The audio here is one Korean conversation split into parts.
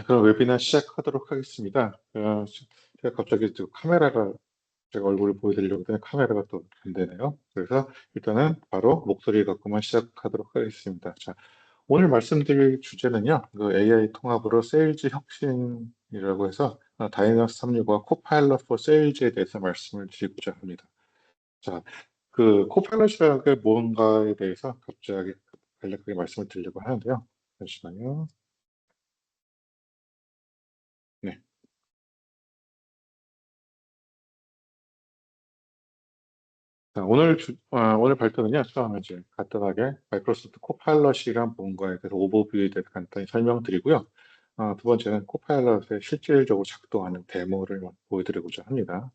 그럼 웨비나 시작하도록 하겠습니다. 제가 갑자기 카메라가 제가 얼굴을 보여드리려고 했더니 카메라가 또 안 되네요. 그래서 일단은 바로 목소리 갖고만 시작하도록 하겠습니다. 자, 오늘 말씀드릴 주제는요, 그 AI 통합으로 세일즈 혁신이라고 해서 다이너스 365와 코파일럿 for 세일즈에 대해서 말씀을 드리고자 합니다. 자, 그 코파일럿이라는 게 뭔가에 대해서 갑자기 간략하게 말씀을 드리려고 하는데요. 잠시만요. 네. 자, 오늘 발표는요, 처음에 이제 간단하게 마이크로소프트 코파일럿이란 뭔가에 대해서 오버뷰에 대해서 간단히 설명드리고요. 두 번째는 코파일럿의 실질적으로 작동하는 데모를 보여드리고자 합니다.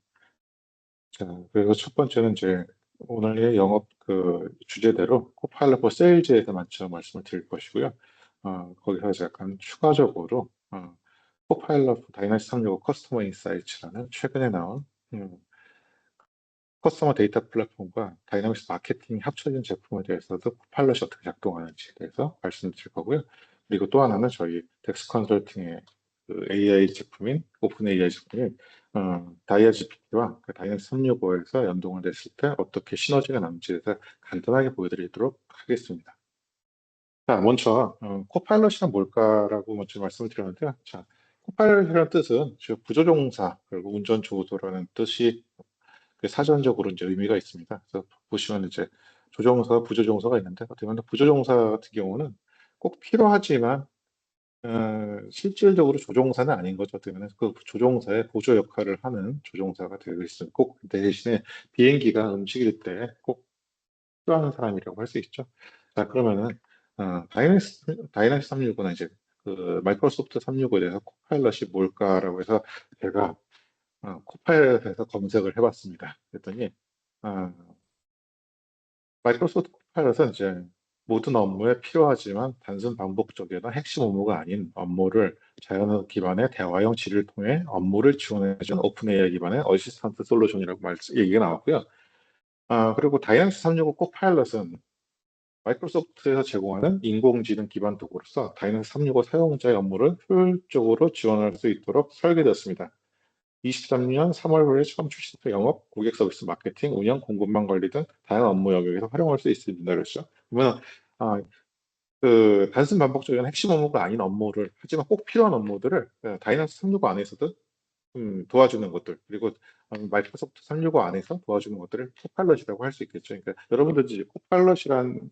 자, 그래서 첫 번째는 이제 오늘의 영업 그 주제대로 코파일럿 for 세일즈에서 먼저 말씀을 드릴 것이고요. 거기서 이제 약간 추가적으로 코파일럿 다이나믹스 365 커스터머 인사이츠라는 최근에 나온 커스터머 데이터 플랫폼과 다이나믹스 마케팅이 합쳐진 제품에 대해서도 코파일럿이 어떻게 작동하는지에 대해서 말씀드릴 거고요. 그리고 또 하나는 저희 덱스 컨설팅의 그 AI 제품인 오픈 AI 제품인 다이아 GPT와 그 다이나믹스 365에서 연동을 됐을 때 어떻게 시너지가 나는지에 대해서 간단하게 보여드리도록 하겠습니다. 자, 먼저 코파일럿이란 뭘까라고 먼저 말씀을 드렸는데요. 자, 코파일럿이라는 뜻은 즉 부조종사 그리고 운전조도라는 뜻이 그 사전적으로 이제 의미가 있습니다. 그래서 보시면 이제 조종사, 부조종사가 있는데 어떻게 보면 부조종사 같은 경우는 꼭 필요하지만 실질적으로 조종사는 아닌 거죠. 어떻게 보면 그 조종사의 보조 역할을 하는 조종사가 되고 있습니다. 꼭 대신에 비행기가 움직일 때 꼭 필요한 사람이라고 할 수 있죠. 자, 그러면은 다이내믹스 365는 이제 그 마이크로소프트 365에 대해서 코파일럿이 뭘까라고 해서 제가 코파일럿에서 검색을 해봤습니다. 그랬더니 어, 마이크로소프트 코파일럿은 이제 모든 업무에 필요하지만 단순 반복적이나 핵심 업무가 아닌 업무를 자연어 기반의 대화형 질을 통해 업무를 지원해주는 오픈 AI 기반의 어시스턴트 솔루션이라고 얘기가 나왔고요. 그리고 다이내믹스 365 코파일럿은 마이크로소프트에서 제공하는 인공지능 기반 도구로서 다이내믹스 365 사용자의 업무를 효율적으로 지원할 수 있도록 설계되었습니다. 23년 3월에 처음 출시된 영업, 고객 서비스, 마케팅, 운영, 공급망 관리 등 다양한 업무 영역에서 활용할 수 있습니다. 그렇죠. 그러면 아, 그 단순 반복적인 핵심 업무가 아닌 업무를 하지만 꼭 필요한 업무들을 다이나믹스 365 안에서도 도와주는 것들 그리고 마이크로소프트 365 안에서 도와주는 것들을 코팔럿이라고 할 수 있겠죠. 그러니까 여러분들 이제 코팔럿이란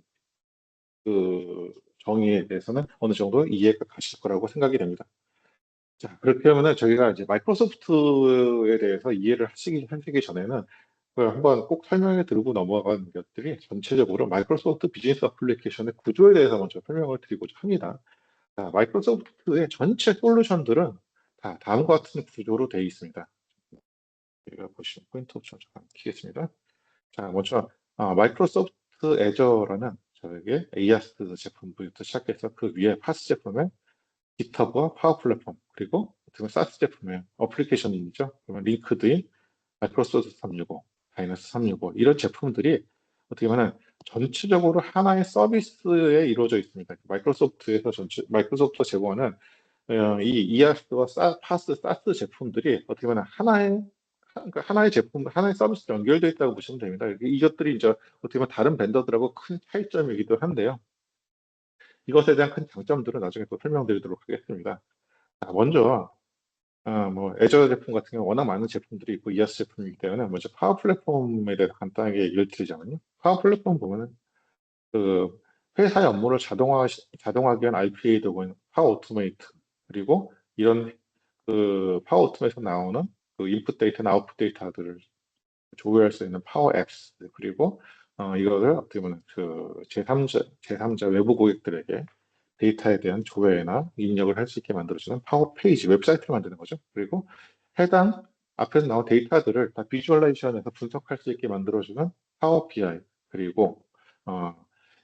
그 정의에 대해서는 어느 정도 이해가 가실 거라고 생각이 됩니다. 자, 그렇게 하면은 저희가 이제 마이크로소프트에 대해서 이해를 하시기 전에는 그걸 한번 꼭 설명해 드리고 넘어간 것들이 전체적으로 마이크로소프트 비즈니스 어플리케이션의 구조에 대해서 먼저 설명을 드리고자 합니다. 자, 마이크로소프트의 전체 솔루션들은 다 다음과 같은 구조로 되어 있습니다. 제가 보시면 포인트 옵션 잠깐 키겠습니다. 자, 먼저 마이크로소프트 애저라는 저에게 AIaaS 제품부터 시작해서 그 위에 파스 제품에 깃허브와 파워 플랫폼 그리고 어떻게 보면 사스 제품의 어플리케이션이죠. 그러면 링크드인, 마이크로소프트 365, 다이너스 365 이런 제품들이 어떻게 보면 전체적으로 하나의 서비스에 이루어져 있습니다. 마이크로소프트가 제공하는 이 이아스와 파스, 사스 제품들이 어떻게 보면 그러니까 하나의 제품, 하나의 서비스로 연결되어 있다고 보시면 됩니다. 이것들이 이제 어떻게 보면 다른 벤더들하고 큰 차이점이기도 한데요. 이것에 대한 큰 장점들은 나중에 또 설명드리도록 하겠습니다. 자, 먼저 뭐 애저 제품 같은 경우 워낙 많은 제품들이 있고 이아스 제품이기 때문에 먼저 파워 플랫폼에 대해서 간단하게 얘기를 드리자면요. 파워 플랫폼 보면은 그 회사의 업무를 자동화하기 위한 RPA 도구인 파워 오토메이트 그리고 이런 그 파워 오토메이트에서 나오는 그 인풋 데이터나 아웃풋 데이터들을 조회할 수 있는 파워 앱스 그리고 이거를 어떻게 보면 그 제3자 외부 고객들에게 데이터에 대한 조회나 입력을 할 수 있게 만들어주는 파워 페이지 웹사이트를 만드는 거죠. 그리고 해당 앞에서 나온 데이터들을 다 비주얼라이제이션해서 분석할 수 있게 만들어주는 파워 BI 그리고 어,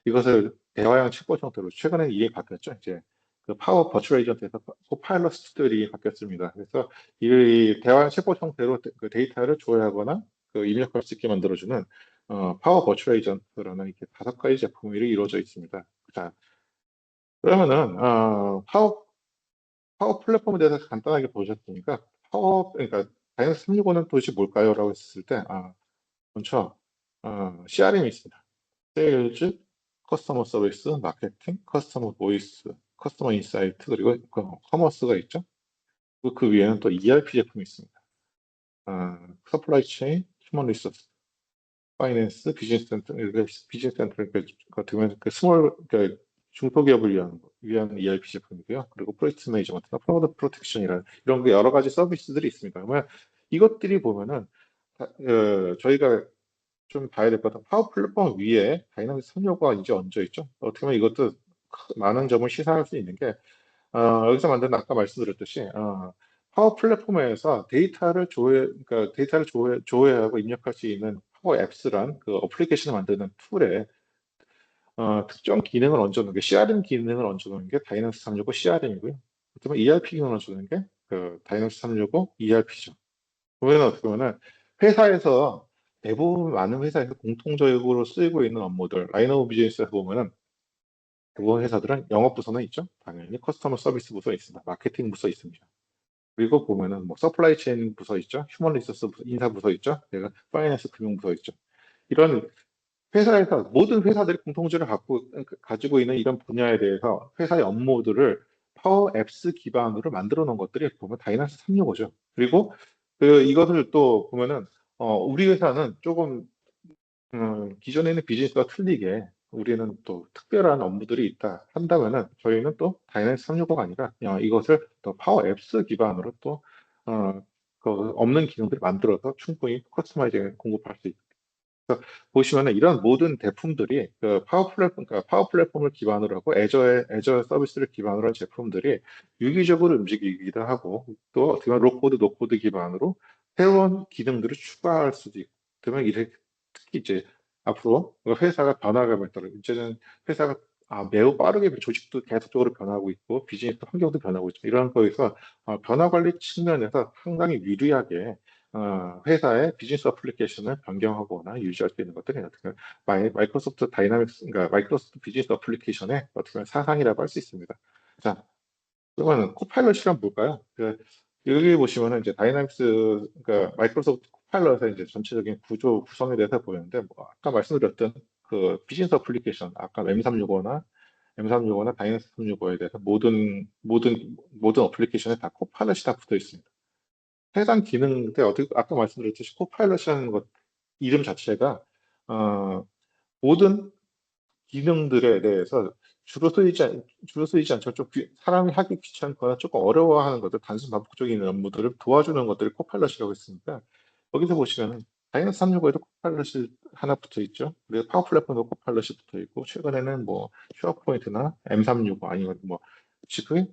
이것을 대화형 챗봇 형태로 최근에 이름이 바뀌었죠. 이제 그 파워 버추얼 에이전트에서 코파일럿 스튜디오가 바뀌었습니다. 그래서 이 대화형 챗봇 형태로 그 데이터를 조회하거나 그 입력할 수 있게 만들어주는 파워 버추얼 에이전트라는 이렇게 5가지 제품이 이루어져 있습니다. 자, 그러면은 파워 플랫폼에 대해서 간단하게 보셨으니까 그러니까 다이너스 365는 도대체 뭘까요? 라고 했을 때 먼저 CRM이 있습니다. 세일즈, 커스터머 서비스, 마케팅, 커스터머 보이스, 커스터머 인사이트, 그리고 커머스가 있죠. 그리고 그 위에는 또 ERP 제품이 있습니다. 서플라이 체인, 휴먼 리소스, 파이낸스, 비즈니스 센터, 이렇게 비즈니스 센터 같은 경우는 그 스몰 중소기업을 위한 ERP 제품이고요. 그리고 프로젝트 매니지먼트나 프로덕트 프로텍션이라는 이런 게 여러 가지 서비스들이 있습니다. 그러면 이것들이 보면은 저희가 좀 봐야 될 것 같아요. 파워 플랫폼 위에 다이나믹스 365가 이제 얹어 있죠. 어떻게 보면 이것도 많은 점을 시사할 수 있는 게 여기서 만든 아까 말씀드렸듯이 파워 플랫폼에서 그러니까 데이터를 조회하고 입력할 수 있는 파워 앱스란 그 어플리케이션을 만드는 툴에 특정 기능을 얹어놓은 게 CRM 기능을 얹어놓은 게 다이나믹스 365 CRM이고요. 그다음에 ERP 기능을 얹어놓은 게 그 다이나믹스 365 ERP죠. 보면 어떻게 보면은 회사에서 대부분 많은 회사에서 공통적으로 쓰이고 있는 업무들 라인 오브 비즈니스에서 보면은 대부분 회사들은 영업 부서는 있죠. 당연히 커스터머 서비스 부서 있습니다. 마케팅 부서 있습니다. 그리고 보면은 뭐 서플라이 체인 부서 있죠. 휴먼 리소스 부서, 인사 부서 있죠. 내가 파이낸스 금융 부서 있죠. 이런 회사에서 모든 회사들이 공통점을 가지고 있는 이런 분야에 대해서 회사의 업무들을 파워 앱스 기반으로 만들어 놓은 것들이 보면 다이나믹스 365죠. 그리고 이것을 또 보면은 우리 회사는 조금 기존에 있는 비즈니스와 틀리게 우리는 또 특별한 업무들이 있다 한다면은 저희는 또 다이내믹스 365가 아니라 이것을 또 파워 앱스 기반으로 또 어, 그 없는 기능들을 만들어서 충분히 커스터마이징 공급할 수 있다. 보시면은 이런 모든 제품들이 그러니까 파워 플랫폼을 기반으로 하고 애저 서비스를 기반으로 한 제품들이 유기적으로 움직이기도 하고 또 어떻게 보면 로코드, 노코드 기반으로 새로운 기능들을 추가할 수도 있고 그러면 이렇게 특히 이제 앞으로 회사가 변화감에 따라 이제는 회사가 매우 빠르게 조직도 계속적으로 변하고 있고 비즈니스 환경도 변하고 있죠. 이런 거에서 변화 관리 측면에서 상당히 유리하게 회사의 비즈니스 어플리케이션을 변경하거나 유지할 수 있는 것들이 어떻게 보면 마이크로소프트 다이나믹스, 그러니까 마이크로소프트 비즈니스 어플리케이션의 어떻게 보면 사상이라고 할 수 있습니다. 자, 그러면 코파일럿이란 뭘까요? 여기 보시면은 이제 다이나믹스, 그러니까 마이크로소프트 코파일럿의 이제 전체적인 구성에 대해서 보였는데, 뭐 아까 말씀드렸던 그 비즈니스 어플리케이션, 아까 M365나 다이나믹스 365에 대해서 모든 어플리케이션에 다 코파일럿이 다 붙어 있습니다. 해당 기능인데 어떻게 아까 말씀드렸듯이 코파일럿이라는 것 이름 자체가 어, 모든 기능들에 대해서 주로 쓰이지 않죠. 사람이 하기 귀찮거나 조금 어려워하는 것들, 단순 반복적인 업무들을 도와주는 것들이 코파일럿이라고 했으니까 여기서 보시면은 다이너스 365에도 코파일럿이 하나 붙어 있죠. 그리고 파워 플랫폼도 코파일럿이 붙어 있고 최근에는 뭐 쉐어포인트나 M365 아니면 뭐 지금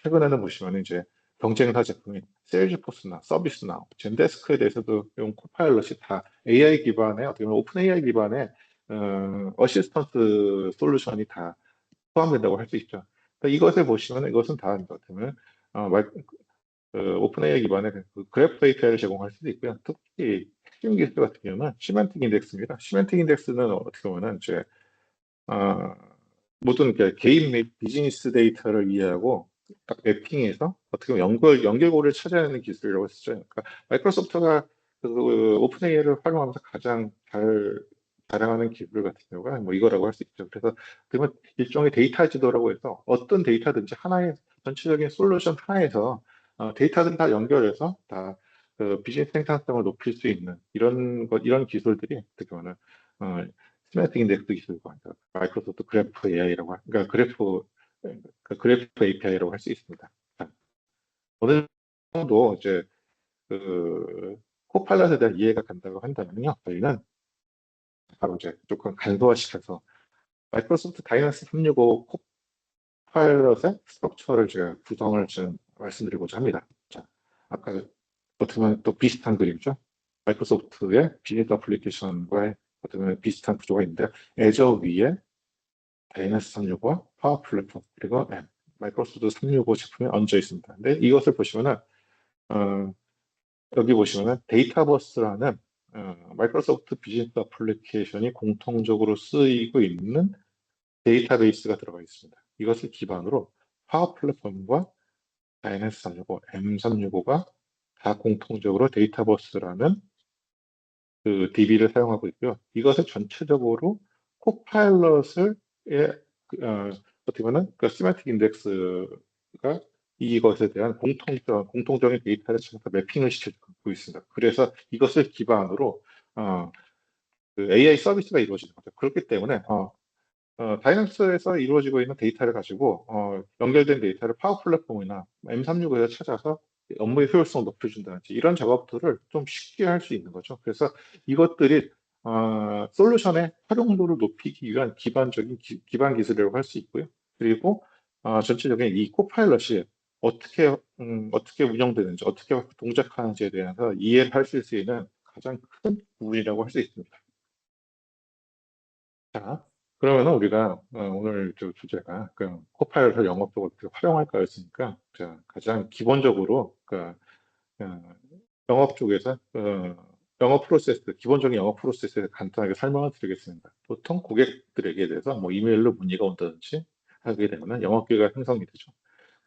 최근에는 보시면 이제 경쟁사 제품인 세일즈포스나 서비스나 젠데스크에 대해서도 용 코파일럿이 다 AI 기반의 어떻게 보면 오픈 AI 기반의 어시스턴트 솔루션이 다 포함된다고 할 수 있죠. 그러니까 이것을 보시면 이것은 다 어떻게 오픈 AI 기반의 그래프 API를 제공할 수도 있고요. 특히 핵심 기술 같은 경우는 시멘틱 인덱스입니다. 시멘틱 인덱스는 어떻게 보면 이제 어, 모든 개인 및 비즈니스 데이터를 이해하고 딱 매핑해서 어떻게 보면 연결고리를 찾아내는 기술이라고 했었죠. 그러니까 마이크로소프트가 오픈 AI를 활용하면서 가장 잘 자랑하는 기술 같은 경우가 뭐 이거라고 할 수 있죠. 그래서 그러면 일종의 데이터 지도라고 해서 어떤 데이터든지 하나의 전체적인 솔루션 하나에서 데이터들을 다 연결해서 다 비즈니스 생산성을 높일 수 있는 이런 기술들이 어떻게 보면 스마트 인덱스 기술과 마이크로소프트 그래프 AI라고 그러니까 그래프 API라고 할 수 있습니다. 자, 어느 정도 이제 그 코파일럿에 대한 이해가 간다고 한다면요, 저희는 바로 이제 조금 간소화시켜서 마이크로소프트 다이너스 365 코파일럿의 스트럭처를 제가 구성을 좀 말씀드리고자 합니다. 자, 아까 어떻게 보면 또 비슷한 그림이죠. 마이크로소프트의 비즈니스 어플리케이션과 어떻게 보면 비슷한 구조가 있는데 애저 위에 다이너스 365와 파워 플랫폼 그리고 마이크로소프트 365 제품이 얹어 있습니다. 근데 이것을 보시면은 어, 여기 보시면은 데이터버스라는 마이크로소프트 비즈니스 어플리케이션이 공통적으로 쓰이고 있는 데이터베이스가 들어가 있습니다. 이것을 기반으로 파워 플랫폼과 다이내스 365, M365가 다 공통적으로 데이터버스라는 그 DB를 사용하고 있고요. 이것을 전체적으로 코파일럿을 어떻게 보면 그 시마틱 인덱스가 이것에 대한 공통적인 데이터를 찾아서 매핑을 시켜주고 있습니다. 그래서 이것을 기반으로 그 AI 서비스가 이루어지는 거죠. 그렇기 때문에 다이낸스에서 이루어지고 있는 데이터를 가지고 연결된 데이터를 파워 플랫폼이나 M365에서 찾아서 업무의 효율성을 높여준다든지 이런 작업들을 좀 쉽게 할 수 있는 거죠. 그래서 이것들이 솔루션의 활용도를 높이기 위한 기반 기술이라고 할 수 있고요. 그리고 전체적인 이 코파일럿이 어떻게 운영되는지, 어떻게 동작하는지에 대해서 이해를 할 수 있는 가장 큰 부분이라고 할 수 있습니다. 자, 그러면은 우리가 오늘 저 주제가 그 코파일럿을 영업적으로 어떻게 활용할까였으니까 자, 가장 기본적으로 영업 쪽에서 영업 프로세스, 기본적인 영업 프로세스에 간단하게 설명을 드리겠습니다. 보통 고객들에게 대해서 뭐 이메일로 문의가 온다든지 하게 되면 영업기회가 형성이 되죠.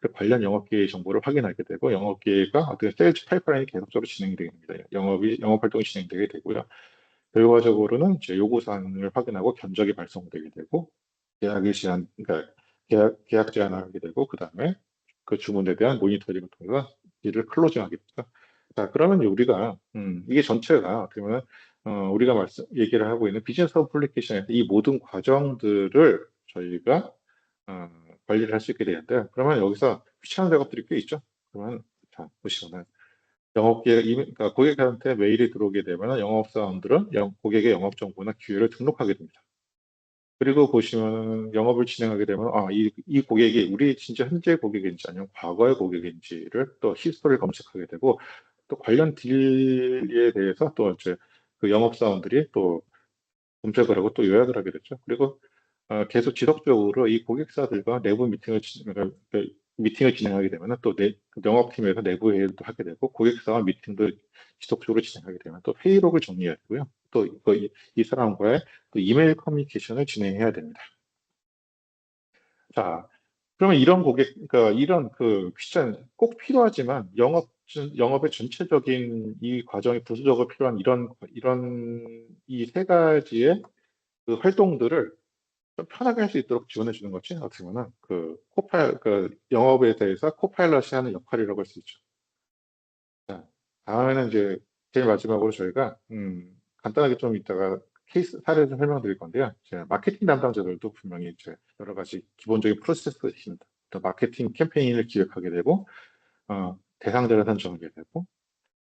그 관련 영업기회 정보를 확인하게 되고 영업기회가 어떻게 세일즈 파이프라인이 계속적으로 진행이 됩니다. 영업 활동이 진행되게 되고요. 결과적으로는 이제 요구사항을 확인하고 견적이 발송되게 되고 그러니까 계약 제한을 하게 되고 그 다음에 그 주문에 대한 모니터링을 통해서 일을 클로징하게 되죠. 자, 그러면 우리가 이게 전체가 어떻게 보면 우리가 얘기를 하고 있는 비즈니스 어플리케이션에서 이 모든 과정들을 저희가 어, 관리를 할 수 있게 되는데 그러면 여기서 귀찮은 작업들이 꽤 있죠. 그러면 자 보시면은 그러니까 고객한테 메일이 들어오게 되면 영업사원들은 고객의 영업 정보나 기회를 등록하게 됩니다. 그리고 보시면 영업을 진행하게 되면 이 고객이 우리 진짜 현재 고객인지 아니면 과거의 고객인지를 또 히스토리를 검색하게 되고 또 관련 딜에 대해서 또 이제 그 영업사원들이 또 검색을 하고 또 요약을 하게 됐죠. 그리고 계속 지속적으로 이 고객사들과 내부 미팅을 진행하게 되면 또 그 영업팀에서 내부 회의도 하게 되고 고객사와 미팅도 지속적으로 진행하게 되면 또 회의록을 정리해야 되고요. 또 이 사람과의 또 이메일 커뮤니케이션을 진행해야 됩니다. 자, 그러면 그러니까 이런 그 퀴션 꼭 필요하지만 영업의 전체적인 이 과정이 부수적으로 필요한 이런 이 세 가지의 그 활동들을 좀 편하게 할 수 있도록 지원해 주는 것이 어떻게 보면 그 영업에 대해서 코파일럿이 하는 역할이라고 할 수 있죠. 자, 다음에는 이제 제일 마지막으로 저희가 간단하게 좀 이따가 케이스 사례를 좀 설명드릴 건데요. 제가 마케팅 담당자들도 분명히 이제 여러 가지 기본적인 프로세스가 있습니다. 또 마케팅 캠페인을 기획하게 되고 대상자를 선정하게 되고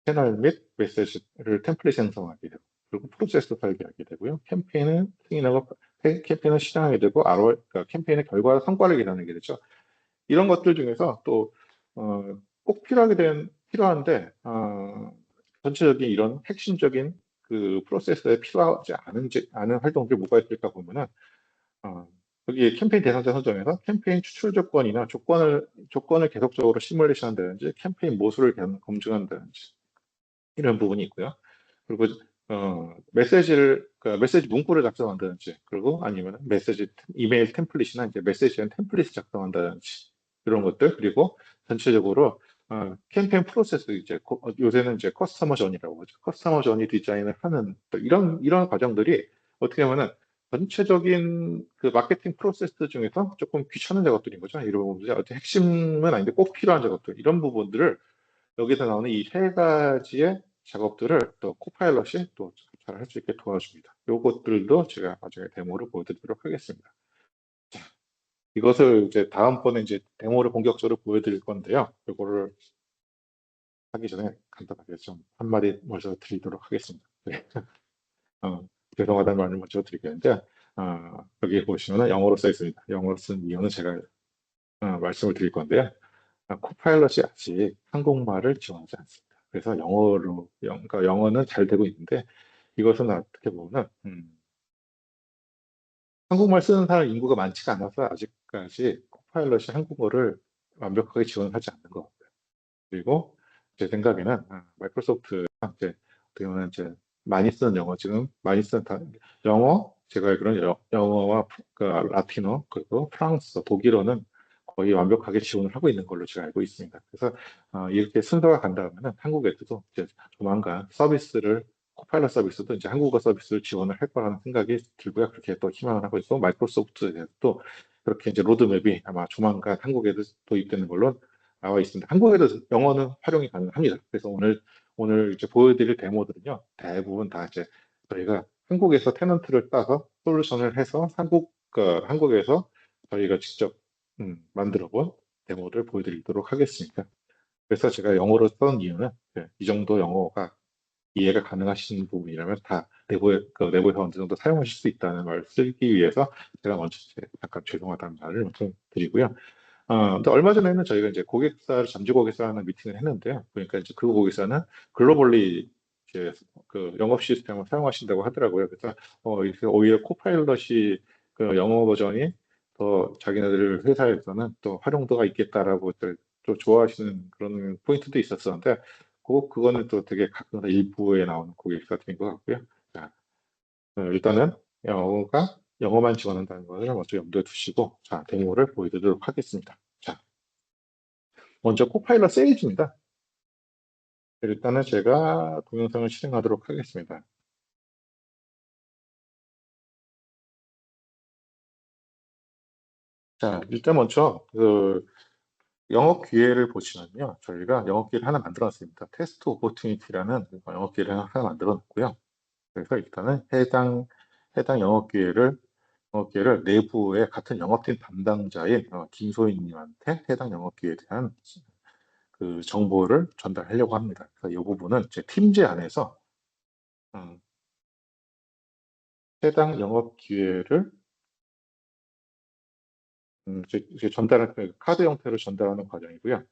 채널 및 메시지를 템플릿 생성하게 되고 그리고 프로세스 설계하게 되고요. 캠페인을 승인하고 캠페인을 실행하게 되고 그러니까 캠페인의 결과 성과를 계산하게 되죠. 이런 것들 중에서 또 꼭 필요한데 전체적인 이런 핵심적인 그 프로세스에 필요하지 않은 활동들이 뭐가 있을까 보면은 여기 캠페인 대상자 선정에서 캠페인 추출 조건을 계속적으로 시뮬레이션 한다든지 캠페인 모수를 검증한다든지 이런 부분이 있고요. 그리고 그러니까 메시지 문구를 작성한다든지 그리고 아니면 이메일 템플릿이나 이제 메시지한 템플릿을 작성한다든지 이런 것들 그리고 전체적으로 캠페인 프로세스 요새는 이제 커스터머 전이라고 하죠. 커스터머 전이 디자인을 하는 또 이런 과정들이 어떻게 보면은 전체적인 그 마케팅 프로세스 중에서 조금 귀찮은 작업들인 거죠. 이런 부분들이 어떻게 핵심은 아닌데 꼭 필요한 작업들 이런 부분들을 여기서 나오는 이 세 가지의 작업들을 또 코파일럿이 또 잘 할 수 있게 도와줍니다. 요것들도 제가 나중에 데모를 보여드리도록 하겠습니다. 자, 이것을 이제 다음번에 이제 데모를 본격적으로 보여드릴 건데요. 요거를 하기 전에 간단하게 좀 한마디 먼저 드리도록 하겠습니다. 네. 죄송하다는 말을 먼저 드리겠는데, 여기 보시면 영어로 써 있습니다. 영어로 쓴 이유는 제가 말씀을 드릴 건데요. 코파일럿이 아직 한국말을 지원하지 않습니다. 그래서 그러니까 영어는 잘 되고 있는데 이것은 어떻게 보면 한국말 쓰는 사람 인구가 많지가 않아서 아직까지 코파일럿이 한국어를 완벽하게 지원하지 않는 것 같아요. 그리고 제 생각에는 마이크로소프트가 이제 어떻게 보면 이제 많이 쓰는 영어 지금 많이 쓰는 영어 제가 알기로는 영어와 그 라틴어 그리고 프랑스어 독일어는 거의 완벽하게 지원을 하고 있는 걸로 제가 알고 있습니다. 그래서 이렇게 순서가 간다면은 한국에서도 이제 조만간 서비스를 코파일럿 서비스도 이제 한국어 서비스를 지원을 할 거라는 생각이 들고요. 그렇게 또 희망을 하고 있고 마이크로소프트에도 그렇게 이제 로드맵이 아마 조만간 한국에도 도입되는 걸로 나와 있습니다. 한국에도 영어는 활용이 가능합니다. 그래서 오늘 이제 보여드릴 데모들은요 대부분 다 이제 저희가 한국에서 테넌트를 따서 솔루션을 해서 한국에서 저희가 직접 만들어 본 데모를 보여드리도록 하겠습니다. 그래서 제가 영어로 쓴 이유는 이 정도 영어가 이해가 가능하신 부분이라면 다 내부에서 어느 정도 사용하실 수 있다는 말을 쓰기 위해서 제가 먼저 잠깐 죄송하다는 말을 먼저 드리고요. 근데 얼마 전에는 저희가 이제 잠재 고객사 하나 미팅을 했는데요. 그러니까 이제 그 고객사는 글로벌리 이제 그 영업 시스템을 사용하신다고 하더라고요. 그래서 이렇게 오히려 코파일럿이 그 영어 버전이 더 자기네들 회사에서는 또 활용도가 있겠다라고 또 좋아하시는 그런 포인트도 있었었는데 그거는 또 되게 가끔가다 일부에 나오는 고객사들인 것 같고요. 자, 일단은 영어만 지원한다는 것을 먼저 염두에 두시고 자, 데모를 보여드리도록 하겠습니다. 자, 먼저 코파일럿 세일즈입니다. 일단은 제가 동영상을 실행하도록 하겠습니다. 자, 일단 먼저 영업 기회를 보시면요. 저희가 영업 기회를 하나 만들어 놨습니다. 테스트 오퍼튜니티라는 영업 기회를 하나 만들어 놨고요. 그래서 일단은 해당 영업 기회를 내부의 같은 영업팀 담당자인 김소희님한테 해당 영업 기회에 대한 그 정보를 전달하려고 합니다. 그래서 이 부분은 제 팀제 안에서 음, 해당 영업 기회를 이제 카드 형태로 전달하는 과정이고요.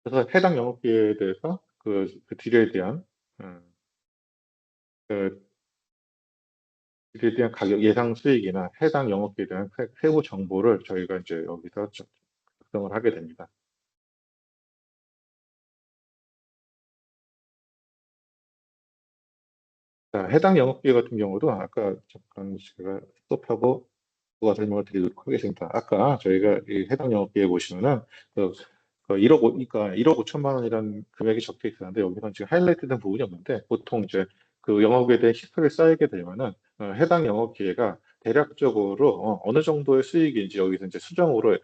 그래서 해당 영업 기회에 대해서 그 딜에 대한 음, 그 딜에 대한 가격 예상 수익이나 해당 영업 기회에 대한 세부 정보를 저희가 이제 여기서 작성을 하게 됩니다. 자, 해당 영업기회 같은 경우도 아까 잠깐 제가 스톱하고 부가 설명을 드리도록 하겠습니다. 아까 저희가 이 해당 영업기회 보시면은 그, 1억 5천만 원이라는 금액이 적혀 있었는데 여기서는 지금 하이라이트된 부분이 없는데 보통 이제 그 영업에 대한 히스토리를 쌓이게 되면은 해당 영업기회가 대략적으로 어느 정도의 수익인지 여기서 이제 수정으로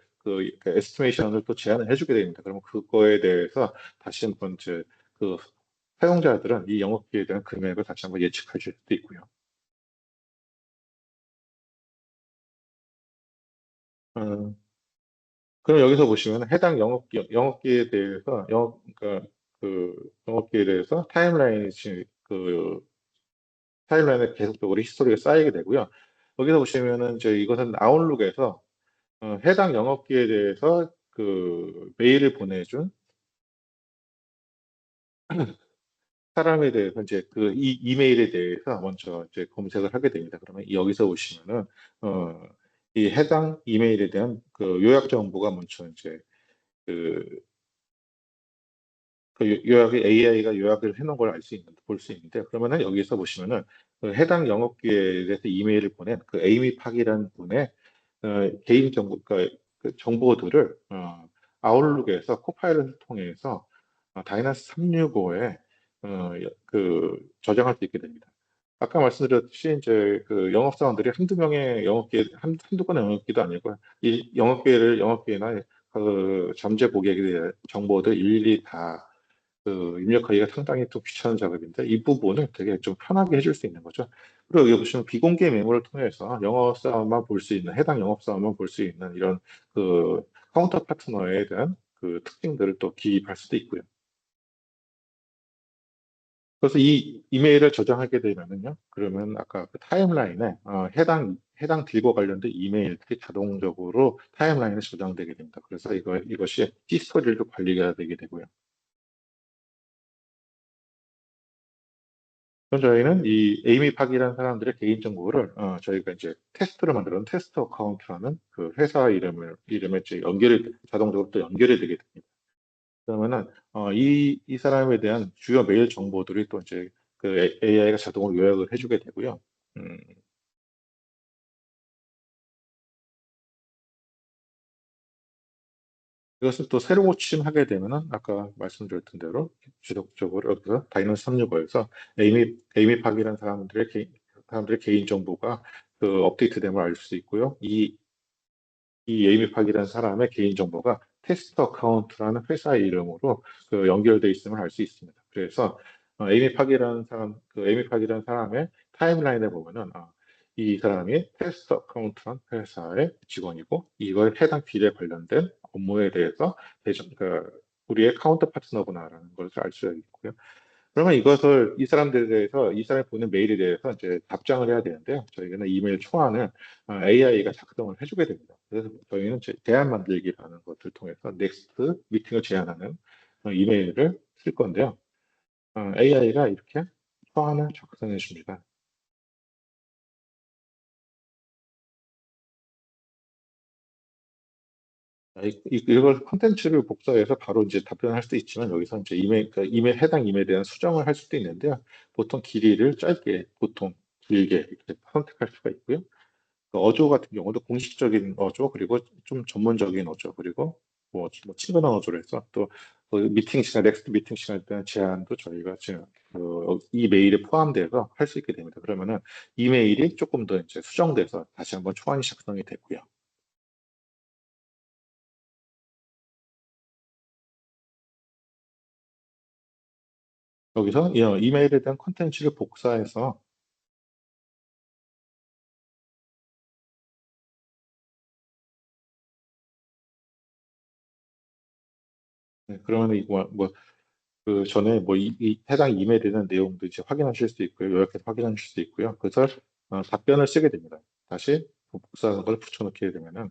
에스티메이션을 또 제안을 해주게 됩니다. 그러면 그거에 대해서 다시 한번 이제 그 사용자들은 이 영업기회에 대한 금액을 다시 한번 예측하실 수도 있고요. 어, 그럼 여기서 보시면 해당 영업기회에 대해서 그러니까 영업기회에 대해서 타임라인에 계속적으로 히스토리가 쌓이게 되고요. 여기서 보시면은 이것은 아웃룩에서 해당 영업기회에 대해서 그 메일을 보내준 사람에 대해서 이제 이 이메일에 대해서 먼저 이제 검색을 하게 됩니다. 그러면 여기서 보시면은 어, 이 해당 이메일에 대한 그 요약 정보가 먼저 이제 그, 요약이 AI가 요약을 해놓은 걸 볼 수 있는데 그러면은 여기서 보시면은 그 해당 영업기회에 대해서 이메일을 보낸 그 에이미 팍이라는 분의 개인 정보, 그 정보들을 아웃룩에서 코파일럿을 통해서 다이나스 365에 저장할 수 있게 됩니다. 아까 말씀드렸듯이 이제 그 영업사원들이 한두 건의 영업기도 아니고 이 영업기회나 그 잠재 고객에 대한 정보들 일일이 다 입력하기가 상당히 또 귀찮은 작업인데 이 부분을 되게 좀 편하게 해줄 수 있는 거죠. 그리고 여기 보시면 비공개 메모를 통해서 해당 영업사원만 볼 수 있는 이런 그 카운터 파트너에 대한 그 특징들을 또 기입할 수도 있고요. 그래서 이 이메일을 저장하게 되면은요, 그러면 아까 그 타임라인에 해당 딜과 관련된 이메일들이 자동적으로 타임라인에 저장되게 됩니다. 그래서 이것이 히스토리를 관리가 되게 되고요. 그럼 저희는 이 에이미 팍이라는 사람들의 개인정보를 저희가 이제 테스트로 만들어 놓은 테스트 어카운트라는 그 회사 이름에 이제 자동적으로 또 연결이 되게 됩니다. 그러면은 이 사람에 대한 주요 메일 정보들이 또 이제 그 AI가 자동으로 요약을 해주게 되고요. 음, 이것을 또 새로 고침하게 되면은 아까 말씀드렸던 대로 지속적으로 여기서 다이너스 365에서 에이미팍이라는 사람들의 개인 정보가 그 업데이트됨을 알 수 있고요. 이 에이미팍이라는 사람의 개인 정보가 테스트 어카운트라는 회사의 이름으로 그 연결돼 있음을 알 수 있습니다. 그래서 에이미팍이라는 사람의 타임라인에 보면은 이 사람이 테스트 어카운트란 회사의 직원이고 이거에 해당 딜에 관련된 업무에 대해서 우리의 카운터 파트너구나라는 것을 알 수 있고요. 그러면 이것을 이 사람들에 대해서 이 사람이 보낸 메일에 대해서 이제 답장을 해야 되는데요. 저희는 이메일 초안을 AI가 작성을 해주게 됩니다. 그래서 저희는 대안 만들기라는 것을 통해서 넥스트 미팅을 제안하는 이메일을 쓸 건데요. AI가 이렇게 초안을 작성해 줍니다. 이걸 컨텐츠를 복사해서 바로 이제 답변할 수도 있지만 여기서 이제 해당 이메일에 대한 수정을 할 수도 있는데요. 보통 길이를 짧게, 보통 길게 이렇게 선택할 수가 있고요. 그 어조 같은 경우도 공식적인 어조 그리고 좀 전문적인 어조 그리고 뭐 친근한 어조로 해서 또그 미팅 시간 넥스트 미팅 시간에 대한 제한도 저희가 지금 이 메일에 포함돼서 할 수 있게 됩니다. 그러면은 이메일이 조금 더 이제 수정돼서 다시 한번 초안이 작성이 되고요. 여기서 이메일에 대한 콘텐츠를 복사해서 그러면 이거 그 전에 이 해당 이메일에 대한 내용도 이제 확인하실 수 있고요. 요약해서 확인하실 수 있고요. 그래서 답변을 쓰게 됩니다. 다시 복사한 걸 붙여넣게 되면은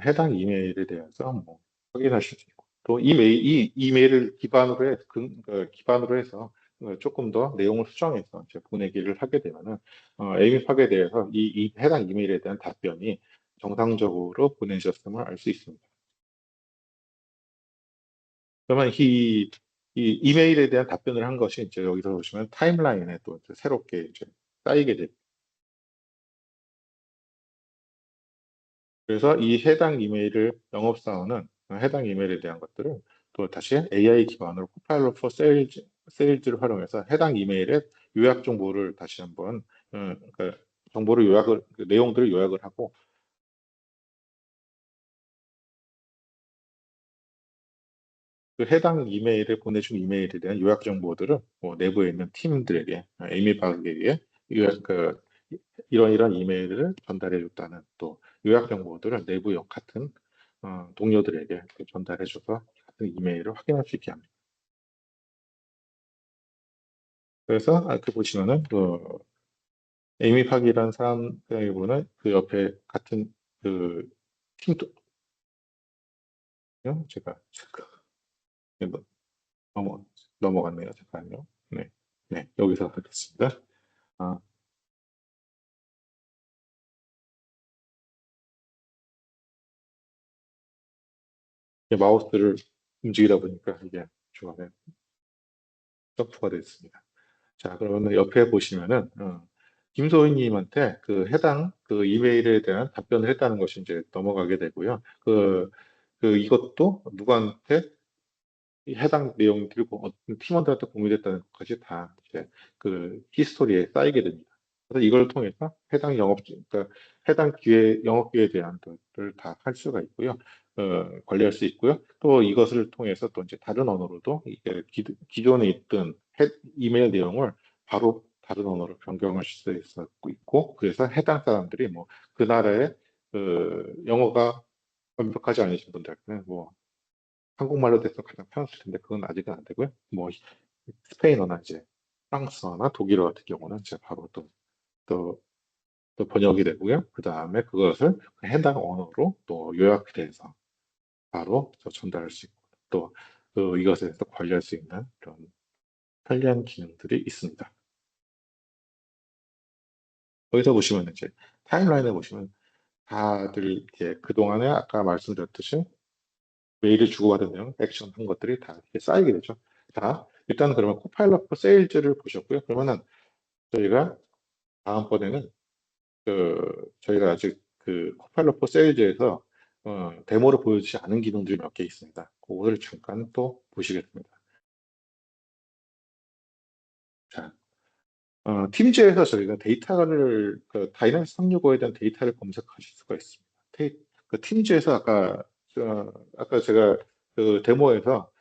해당 이메일에 대해서 뭐 확인하실 수 있고 또 이 이메일을 기반으로 해서 조금 더 내용을 수정해서 이제 보내기를 하게 되면은 에이미 팍에 대해서 이 해당 이메일에 대한 답변이 정상적으로 보내셨음을 알 수 있습니다. 그러면 이 이메일에 대한 답변을 한 것이 이제 여기서 보시면 타임라인에 또 이제 새롭게 이제 쌓이게 됩니다. 그래서 이 해당 이메일을 영업사원은 해당 이메일에 대한 것들을 또 다시 AI 기반으로 코파일럿 포 세일즈를 활용해서 해당 이메일의 요약 정보를 다시 한번 그러니까 정보를 그 내용들을 요약을 하고 그 해당 이메일에 보내준 이메일에 대한 요약 정보들을 뭐 내부에 있는 팀들에게 에이미 박에게 이런 이메일을 전달해 줬다는 또 요약 정보들을 내부 같은 동료들에게 이렇게 전달해 줘서 같은 이메일을 확인할 수 있게 합니다. 그래서 그 보시면은 그 에이미 박이라는 사람이고는 그 옆에 같은 그 팀도 제가 잠깐 넘어 넘어갔네요. 잠깐요. 네, 네 여기서 하겠습니다. 아, 마우스를 움직이다 보니까 이게 중간에 점프가 됐습니다. 자, 그러면 옆에 보시면은 김소희님한테 그 해당 그 이메일에 대한 답변을 했다는 것이 이제 넘어가게 되고요. 이것도 누구한테 이 해당 내용들이 어떤 팀원들한테 공유됐다는 것까지 다 이제 그 히스토리에 쌓이게 됩니다. 그래서 이걸 통해서 그러니까 해당 영업 기회에 대한 것들을 다 할 수가 있고요. 관리할 수 있고요. 또 이것을 통해서 또 이제 다른 언어로도 이게 기존에 있던 이메일 내용을 바로 다른 언어로 변경할 수 있고, 그래서 해당 사람들이 뭐 그 나라의 영어가 완벽하지 않으신 분들한테는 뭐 한국말로 돼서 가장 편했을 텐데 그건 아직은 안 되고요. 뭐 스페인어나 이제 프랑스어나 독일어 같은 경우는 이제 바로 또, 또 번역이 되고요. 그 다음에 그것을 그 해당 언어로 또 요약돼서 바로 또 전달할 수 있고 또 이것에 대해서 관리할 수 있는 그런 편리한 기능들이 있습니다. 여기서 보시면 이제 타임라인에 보시면 다들 이제 그동안에 아까 말씀드렸듯이 메일을 주고받은 내용, 액션 한 것들이 다 이렇게 쌓이게 되죠. 자, 일단 그러면 코파일럿 세일즈를 보셨고요. 그러면은 저희가 다음번에는 저희가 아직 그 코파일럿 세일즈에서 데모로 보여주지 않은 기능들이 몇 개 있습니다. 그거를 잠깐 또 보시겠습니다. 자, 팀즈에서 저희가 데이터를 다이내믹 365에 대한 데이터를 검색하실 수가 있습니다. 그 팀즈에서 아까 제가 그 데모에서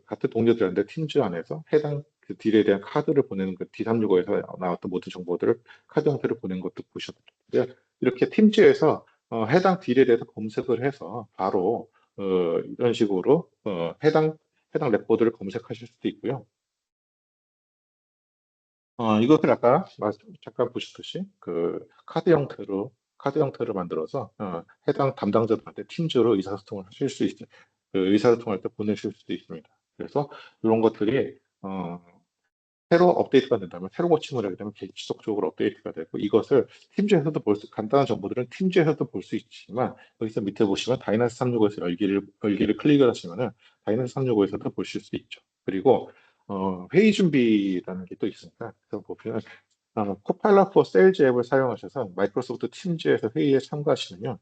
같은 동료들한테 팀즈 안에서 해당 그 딜에 대한 카드를 보내는 그 D365에서 나왔던 모든 정보들을 카드 형태로 보낸 것도 보셨는데 이렇게 팀즈에서 해당 딜에 대해서 검색을 해서 바로 이런 식으로 해당 레코드를 검색하실 수도 있고요. 이것을 아까 잠깐 보셨듯이 카드 형태로 만들어서 해당 담당자들한테 팀즈로 의사소통을 하실 수 있어요. 그 의사소통할 때 보내실 수도 있습니다. 그래서 이런 것들이 새로 업데이트가 된다면 새로 고침을 하게 되면 지속적으로 업데이트가 되고 이것을 팀즈에서도 간단한 정보들은 팀즈에서도 볼 수 있지만 여기서 밑에 보시면 다이나스 365에서 열기를 클릭을 하시면은 다이나스 365에서도 보실 수 있죠. 그리고 회의 준비라는 게 또 있습니다. 그래서 보면 코파일럿 포 세일즈 앱을 사용하셔서 마이크로소프트 팀즈에서 회의에 참가하시면요.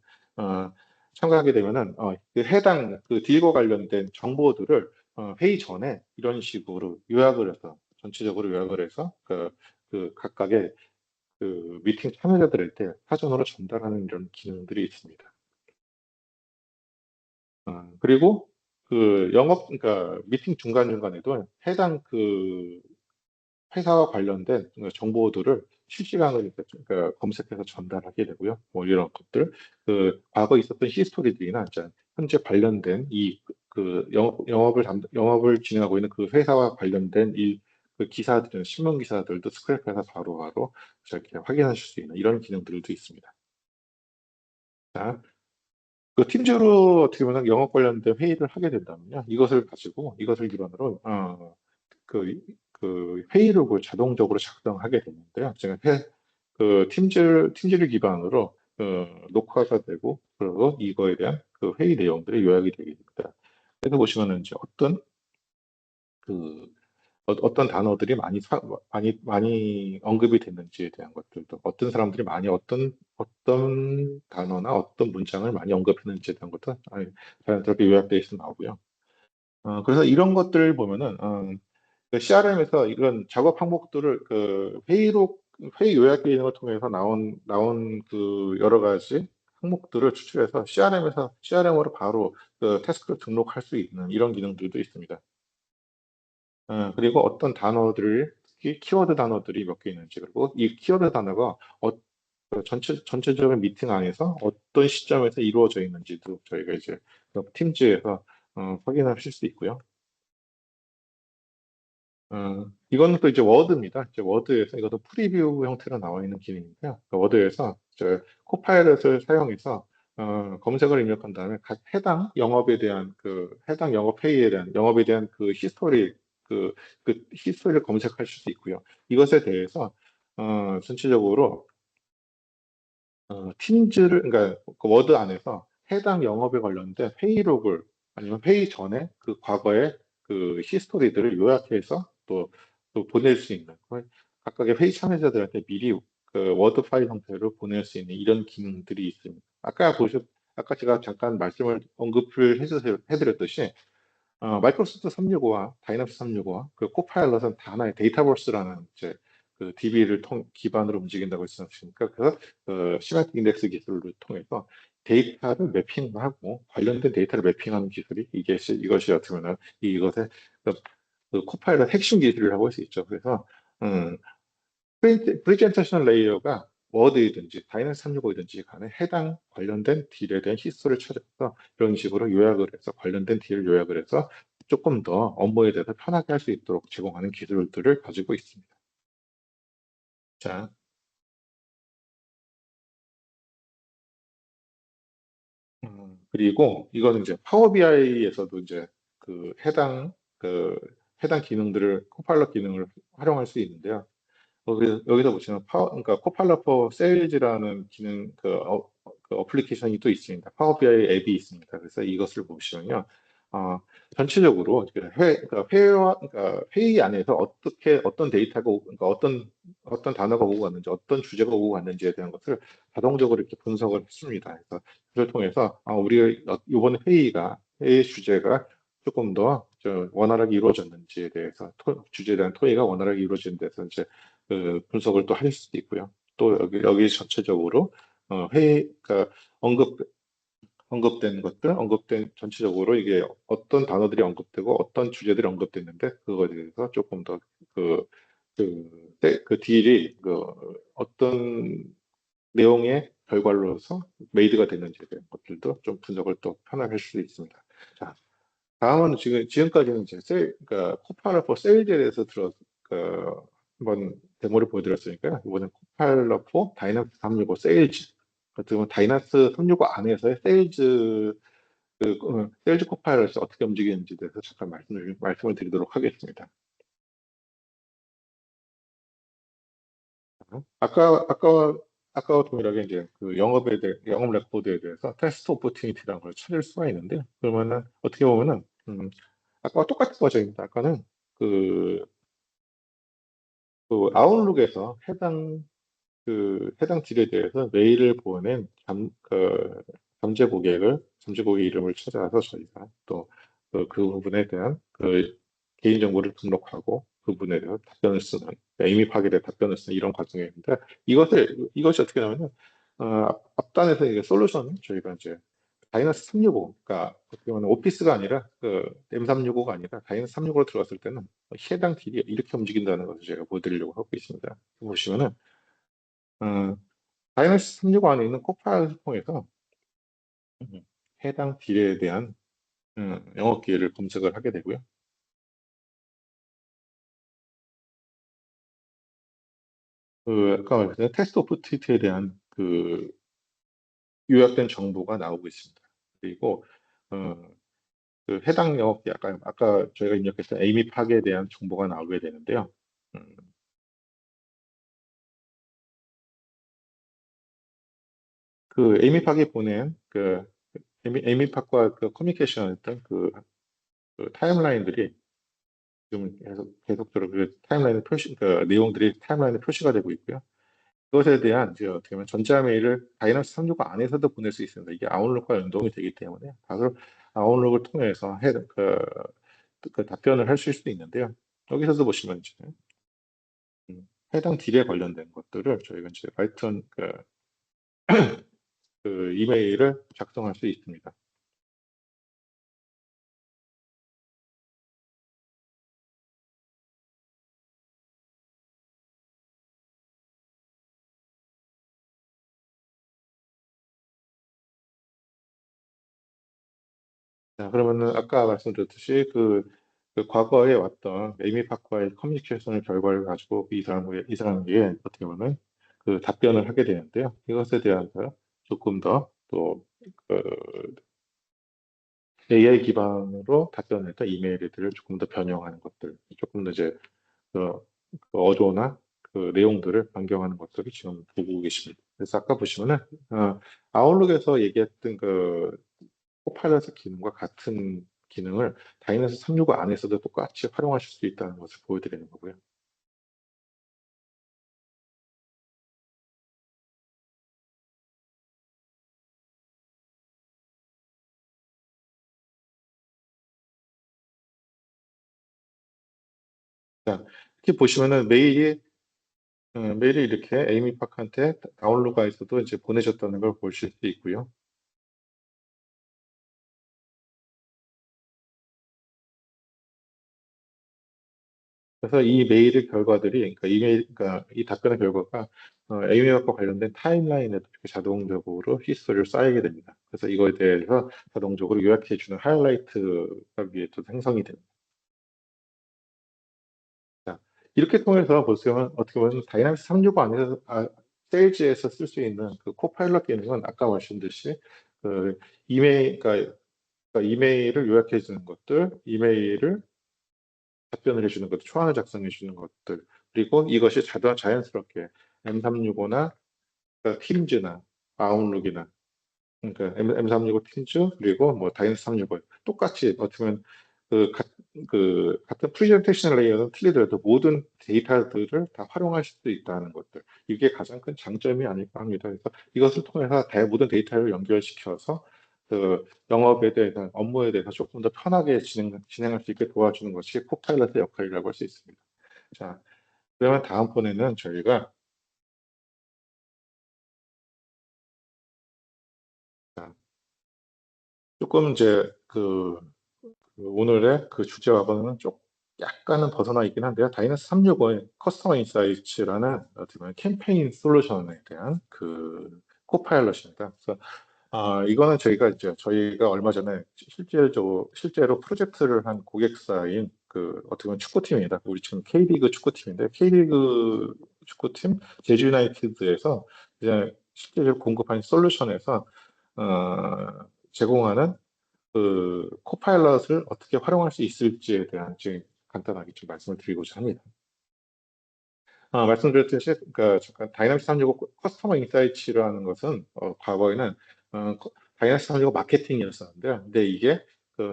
참가하게 되면은 그 해당 그 딜과 관련된 정보들을 회의 전에 이런 식으로 요약을 해서 전체적으로 요약을 해서 그 각각의 그 미팅 참여자들한테 사전으로 전달하는 이런 기능들이 있습니다. 그리고 그러니까 미팅 중간중간에도 해당 그 회사와 관련된 정보들을 실시간으로 그러니까 검색해서 전달하게 되고요. 뭐 이런 것들, 과거 있었던 히스토리들이나 이제 현재 관련된 영업을 진행하고 있는 그 회사와 관련된 그 기사들은 신문 기사들도 스크랩해서 바로바로 이렇게 확인하실 수 있는 이런 기능들도 있습니다. 자, 그 팀즈로 어떻게 보면 영업 관련된 회의를 하게 된다면요. 이것을 기반으로 그, 그 회의록을 자동적으로 작성하게 되는데요. 팀즈를 기반으로 녹화가 되고 그리고 이거에 대한 그 회의 내용들이 요약이 되게 됩니다. 그래서 보시면은 이제 어떤 단어들이 많이 언급이 됐는지에 대한 것들도 어떤 사람들이 많이 어떤 단어나 어떤 문장을 많이 언급했는지에 대한 것도 자연스럽게 요약되어 있어 나오고요. 그래서 이런 것들을 보면은 CRM에서 이런 작업 항목들을 회의 요약 기능을 통해서 나온 그 여러 가지 항목들을 추출해서 CRM으로 바로 그 태스크를 등록할 수 있는 이런 기능들도 있습니다. 그리고 어떤 단어들을 특히 키워드 단어들이 몇 개 있는지 그리고 이 키워드 단어가 그 전체적인 미팅 안에서 어떤 시점에서 이루어져 있는지도 저희가 이제 팀즈에서 확인하실 수 있고요. 이거는 또 이제 워드입니다. 이제 워드에서 이것도 프리뷰 형태로 나와 있는 기능인데요. 워드에서 코파일럿을 사용해서 검색을 입력한 다음에 각 해당 영업 회의에 대한 영업에 대한 그, 그 히스토리를 검색하실 수 있고요. 이것에 대해서 전체적으로 그러니까 그 워드 안에서 해당 영업에 관련된 회의록을 아니면 회의 전에 그 과거의 그 히스토리들을 요약해서 또 보낼 수 있는 각각의 회의 참여자들한테 미리 그 워드 파일 형태로 보낼 수 있는 이런 기능들이 있습니다. 아까 제가 잠깐 언급을 해드렸듯이 마이크로소프트 365와 다이나믹스 365와 그 코파일럿은 다 하나의 데이터버스라는 이제 그 DB를 기반으로 움직인다고 했지 않습니까? 그래서 시마틱 인덱스 기술을 통해서 데이터를 매핑하고 관련된 데이터를 매핑하는 기술이 이것이 어떻게 보면 이것의 코파일럿 핵심 기술이라고 할 수 있죠. 그래서 프레젠테이션 레이어가 워드이든지 다이내믹 365이든지 간에 해당 관련된 딜에 대한 히스토리를 찾아서 이런 식으로 요약을 해서 관련된 딜을 요약을 해서 조금 더 업무에 대해서 편하게 할 수 있도록 제공하는 기술들을 가지고 있습니다. 자, 그리고 이거는 이제 파워 BI에서도 이제 그 해당 기능들을 코파일럿 기능을 활용할 수 있는데요. 여기서 보시면 그러니까 코팔러 포 세일즈라는 그 어플리케이션이 또 있습니다. 파워 BI 앱이 있습니다. 그래서 이것을 보시면요. 전체적으로 그러니까 회화, 그러니까 회의 안에서 어떻게 어떤 데이터가 그러니까 어떤 단어가 오고 갔는지, 어떤 주제가 오고 갔는지에 대한 것을 자동적으로 이렇게 분석을 했습니다. 그래서 그걸 통해서 우리가 이번 회의 주제가 조금 더 원활하게 이루어졌는지에 대해서 주제에 대한 토의가 원활하게 이루어진 데서 이제 그 분석을 또 할 수도 있고요. 또 여기 전체적으로 그러니까 언급 언급된 전체적으로 이게 어떤 단어들이 언급되고 어떤 주제들이 언급됐는데 그거에 대해서 조금 더 그, 그 딜이 어떤 내용의 결과로서 메이드가 됐는지에 대한 것들도 좀 분석을 또 편하게 할 수 있습니다. 자, 다음은 지금까지는 이제 그러니까 코파일럿 포 세일즈에 대해서 한번 데모를 보여드렸으니까요. 이번엔 코파일럿 포 다이나믹스 365 세일즈. 어떻게 보면 다이나믹스 365 안에서의 세일즈 코파일럿이 어떻게 움직이는지에 대해서 잠깐 말씀을 드리도록 하겠습니다. 아까와 동일하게 이제 그 영업 레코드에 대해서 테스트 오퍼튜니티라는 걸 찾을 수가 있는데, 그러면은 어떻게 보면은 아까와 똑같은 과정입니다. 아까는 그, 그 아웃룩에서 해당 딜에 대해서 메일을 보낸 잠재 고객 이름을 찾아서 저희가 또 그 부분에 대한 개인정보를 등록하고 그 부분에 대해서 답변을 쓰는, 에임입하게 된 답변을 쓰는 이런 과정인데, 이것이 어떻게 되냐면, 앞단에서 이게 솔루션, 저희가 이제 다이너스 365, 그러니까 어떻게 보면 오피스가 아니라 M365가 아니라 다이너스 365로 들어갔을 때는 해당 딜이 이렇게 움직인다는 것을 제가 보여드리려고 하고 있습니다. 보시면은 어, 다이너스 365 안에 있는 코파일을 통해서 해당 딜에 대한 영어 기회를 검색을 하게 되고요. 아까 말했던 테스트 오프 트윗에 대한 요약된 정보가 나오고 있습니다. 그리고 어, 해당 영어 기 아까 저희가 입력했던 에이미 팍에 대한 정보가 나오게 되는데요. 음, 에이미 팍이 보낸 에이미 팍과 커뮤니케이션 했던 타임라인들이 지금 계속적으로 타임라인의 내용들이 타임라인에 표시가 되고 있고요. 그것에 대한 이제 어떻게 보면 전자메일을 다이너스 365 안에서도 보낼 수 있습니다. 이게 아웃룩과 연동이 되기 때문에 바로 아웃룩을 통해서 답변을 하실 수도 있는데요. 여기서도 보시면 이제 해당 딜에 관련된 것들을 저희가 이제 파이썬 이메일을 작성할 수 있습니다. 자, 그러면은 아까 말씀드렸듯이 과거에 왔던 에이미 파커의 커뮤니케이션의 결과를 가지고 이 사람에게 어떻게 보면 답변을 하게 되는데요. 이것에 대해서 조금 더또 AI 기반으로 답변했던 이메일들을 조금 더 변형하는 것들, 조금 더 이제 그, 어조나 내용들을 변경하는 것들을 지금 보고 계십니다. 그래서 아까 보시면은 아웃룩에서 얘기했던 코파일럿 기능과 같은 기능을 다이너스 365 안에서도 똑같이 활용하실 수 있다는 것을 보여드리는 거고요. 자, 이렇게 보시면은 메일이 이렇게 에이미 파크한테 다운로드가 있어도 이제 보내셨다는 걸 보실 수 있고요. 그래서 이 메일의 결과들이, 그러니까 이 답변의 결과가 에이미와 관련된 타임라인에도 이렇게 자동적으로 히스토리를 쌓이게 됩니다. 그래서 이거에 대해서 자동적으로 요약해주는 하이라이트가 위에 또 생성이 됩니다. 자, 이렇게 통해서 보시면 어떻게 보면 다이나믹스 365 안에서 세일즈에서 쓸 수 있는 코파일럿 기능은 아까 말씀드렸듯이 그 그러니까 이메일을 요약해 주는 것들, 이메일을 답변을 해주는 것들, 초안을 작성해 주는 것들, 그리고 이것이 자연스럽게 M365나 팀즈나 아웃룩이나 그러니까 M365 팀즈 그리고 뭐 다이너스 365 똑같이 어쩌면 그, 가- 같은 프레젠테이션 레이어는 틀리더라도 모든 데이터들을 다 활용할 수 있다는 것들. 이게 가장 큰 장점이 아닐까 합니다. 그래서 이것을 통해서 모든 데이터를 연결시켜서 영업에 대해서, 업무에 대해서 조금 더 편하게 진행할 수 있게 도와주는 것이 코파일럿의 역할이라고 할 수 있습니다. 자, 그러면 다음번에는 저희가 자, 조금 이제 오늘의 그 주제와는 좀 약간은 벗어나 있긴 한데요. 다이너스 365의 커스터머 인사이츠라는 어떻게 보면 캠페인 솔루션에 대한 코파일럿입니다. 그래서 이거는 저희가 얼마 전에 실제로 프로젝트를 한 고객사인 어떻게 보면 축구팀입니다. 우리 지금 K리그 축구팀인데, K리그 축구팀 제주 유나이티드에서 이제 실제로 공급한 솔루션에서 제공하는 코파일럿을 어떻게 활용할 수 있을지에 대한 지금 간단하게 좀 말씀을 드리고자 합니다. 말씀드렸듯이, 잠깐 다이나믹스 365 커스터머 인사이츠라는 것은, 과거에는, 다이나믹스 365 마케팅이었었는데요. 근데 이게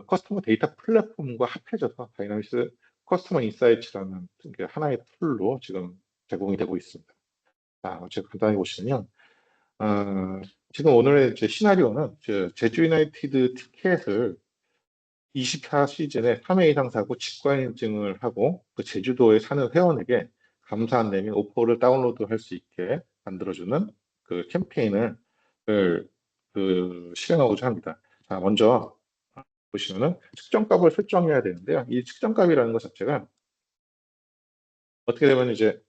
커스터머 데이터 플랫폼과 합해져서 다이나믹스 커스터머 인사이츠라는 게 하나의 툴로 지금 제공이 되고 있습니다. 자, 제가 간단히 보시면, 어, 지금 오늘의 제 시나리오는 제주 유나이티드 티켓을 24 시즌에 3회 이상 사고 직관인증을 하고 그 제주도에 사는 회원에게 감사 안내 및 오퍼를 다운로드할 수 있게 만들어주는 캠페인을 실행하고자 합니다. 자, 먼저 보시면은 측정값을 설정해야 되는데요. 이 측정값이라는 것 자체가 어떻게 되면 이제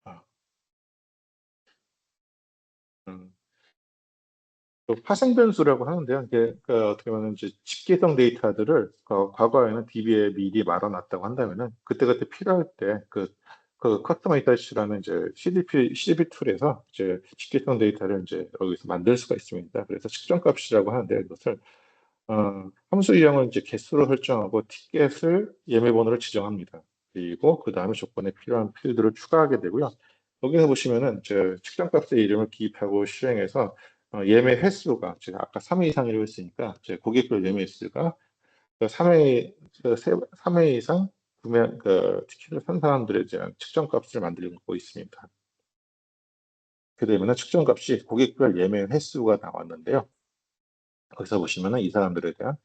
아, 음, 파생 변수라고 하는데요. 이게 어떻게 보면 이제 집계성 데이터들을 과거에는 DB에 미리 말아놨다고 한다면은 그때그때 필요할 때 커스터마이제이션라는 이제 CDP 툴에서 이제 집계성 데이터를 이제 여기서 만들 수가 있습니다. 그래서 측정값이라고 하는데 이것을 함수 유형을 이제 개수로 설정하고 티켓을 예매 번호를 지정합니다. 그리고 그 다음에 조건에 필요한 필드를 추가하게 되고요. 여기서 보시면은 측정값의 이름을 기입하고 실행해서 예매 횟수가 제가 아까 3회 이상이라고 했으니까 고객별 예매 횟수가 3회 3회 이상 구매 티켓을 산 사람들에 대한 측정값을 만들고 있습니다. 그렇게 되면 측정값이 고객별 예매 횟수가 나왔는데요. 거기서 보시면은 이 사람들에 대한